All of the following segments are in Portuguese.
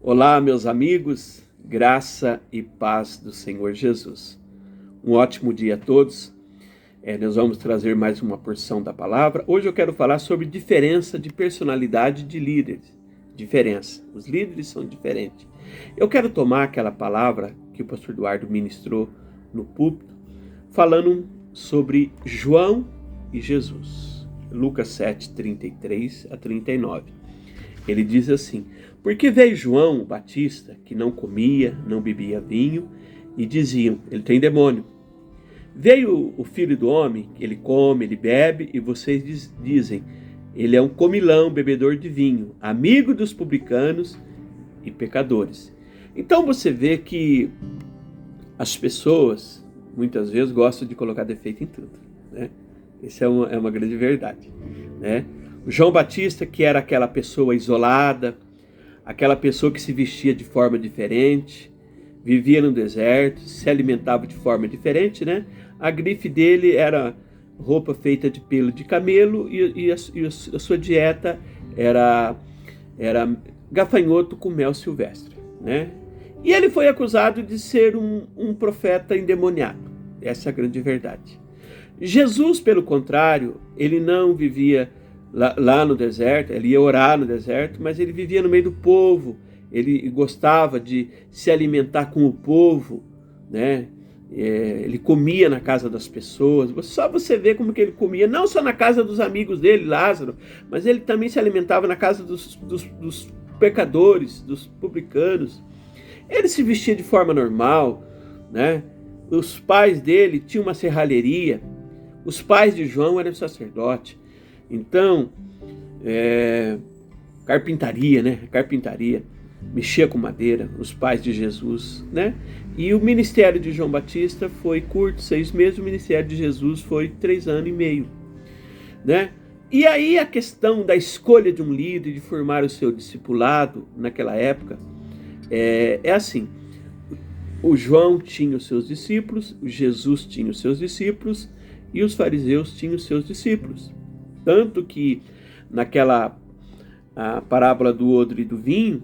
Olá, meus amigos, graça e paz do Senhor Jesus. Um ótimo dia a todos. Nós vamos trazer mais uma porção da palavra. Hoje eu quero falar sobre diferença de personalidade de líderes. Diferença. Os líderes são diferentes. Eu quero tomar aquela palavra que o pastor Eduardo ministrou no púlpito, falando sobre João e Jesus. Lucas 7, 33 a 39. Ele diz assim: porque veio João Batista, que não comia, não bebia vinho, e diziam, ele tem demônio. Veio o Filho do Homem, que ele come, ele bebe, e vocês dizem, ele é um comilão, bebedor de vinho, amigo dos publicanos e pecadores. Então você vê que as pessoas, muitas vezes, gostam de colocar defeito em tudo, né? Isso é uma grande verdade, né? O João Batista, que era aquela pessoa isolada, aquela pessoa que se vestia de forma diferente, vivia no deserto, se alimentava de forma diferente, né? A grife dele era roupa feita de pelo de camelo e a sua dieta era gafanhoto com mel silvestre, né? E ele foi acusado de ser um profeta endemoniado. Essa é a grande verdade. Jesus, pelo contrário, ele não vivia lá no deserto, ele ia orar no deserto, mas ele vivia no meio do povo, ele gostava de se alimentar com o povo, né? Ele comia na casa das pessoas, só você vê como que ele comia, não só na casa dos amigos dele, Lázaro, mas ele também se alimentava na casa dos pecadores, dos publicanos. Ele se vestia de forma normal, né? Os pais dele tinham uma serralheria, os pais de João eram sacerdotes. Então, carpintaria, né? Carpintaria, mexia com madeira, os pais de Jesus, né? E o ministério de João Batista foi curto, 6 meses, o ministério de Jesus foi 3 anos e meio, né? E aí a questão da escolha de um líder, de formar o seu discipulado naquela época, é assim, o João tinha os seus discípulos, o Jesus tinha os seus discípulos e os fariseus tinham os seus discípulos. Tanto que naquela parábola do odre e do vinho,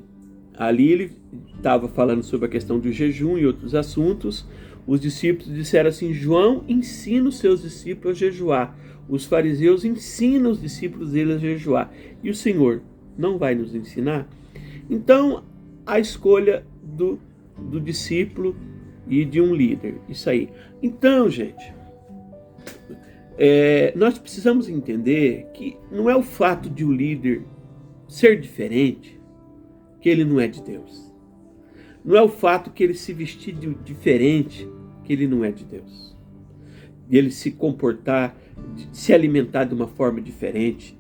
ali ele estava falando sobre a questão do jejum e outros assuntos. Os discípulos disseram assim: João ensina os seus discípulos a jejuar, os fariseus ensinam os discípulos dele a jejuar, e o Senhor não vai nos ensinar? Então, a escolha do discípulo e de um líder, isso aí. Então, gente, nós precisamos entender que não é o fato de o líder ser diferente que ele não é de Deus. Não é o fato que ele se vestir diferente que ele não é de Deus. E ele se comportar, se alimentar de uma forma diferente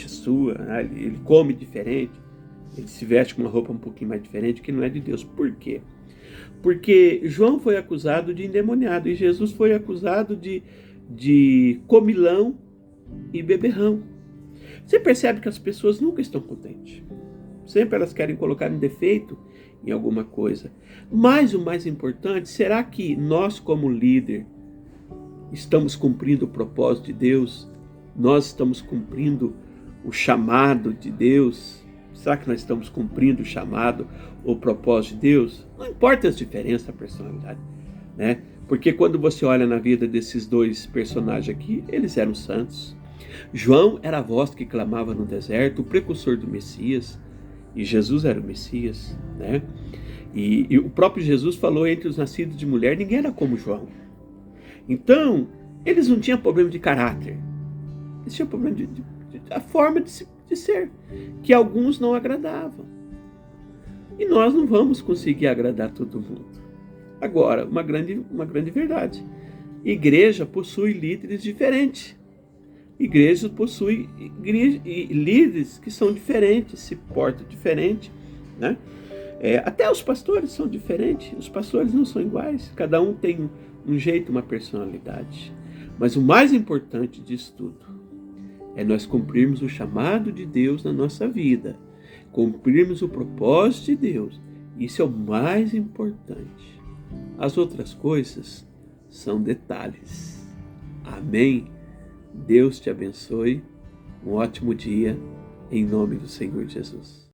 a sua, né? Ele come diferente, ele se veste com uma roupa um pouquinho mais diferente, que não é de Deus. Por quê? Porque João foi acusado de endemoniado e Jesus foi acusado de comilão e beberrão. Você percebe que as pessoas nunca estão contentes. Sempre elas querem colocar um defeito em alguma coisa. Mas o mais importante, será que nós como líder estamos cumprindo o propósito de Deus? Nós estamos cumprindo o chamado de Deus? Será que nós estamos cumprindo o chamado, o propósito de Deus? Não importa as diferenças, a personalidade, né? Porque quando você olha na vida desses dois personagens aqui, eles eram santos. João era a voz que clamava no deserto, o precursor do Messias, e Jesus era o Messias, né? E o próprio Jesus falou: entre os nascidos de mulher, ninguém era como João. Então, eles não tinham problema de caráter, eles tinham problema da forma de ser, que alguns não agradavam. E nós não vamos conseguir agradar todo mundo. Agora, uma grande verdade: igreja possui líderes diferentes. Igrejas possuem líderes que são diferentes, se portam diferente, né? Até os pastores são diferentes, os pastores não são iguais, cada um tem um jeito, uma personalidade. Mas o mais importante disso tudo é nós cumprirmos o chamado de Deus na nossa vida, cumprirmos o propósito de Deus. Isso é o mais importante. As outras coisas são detalhes. Amém? Deus te abençoe. Um ótimo dia, em nome do Senhor Jesus.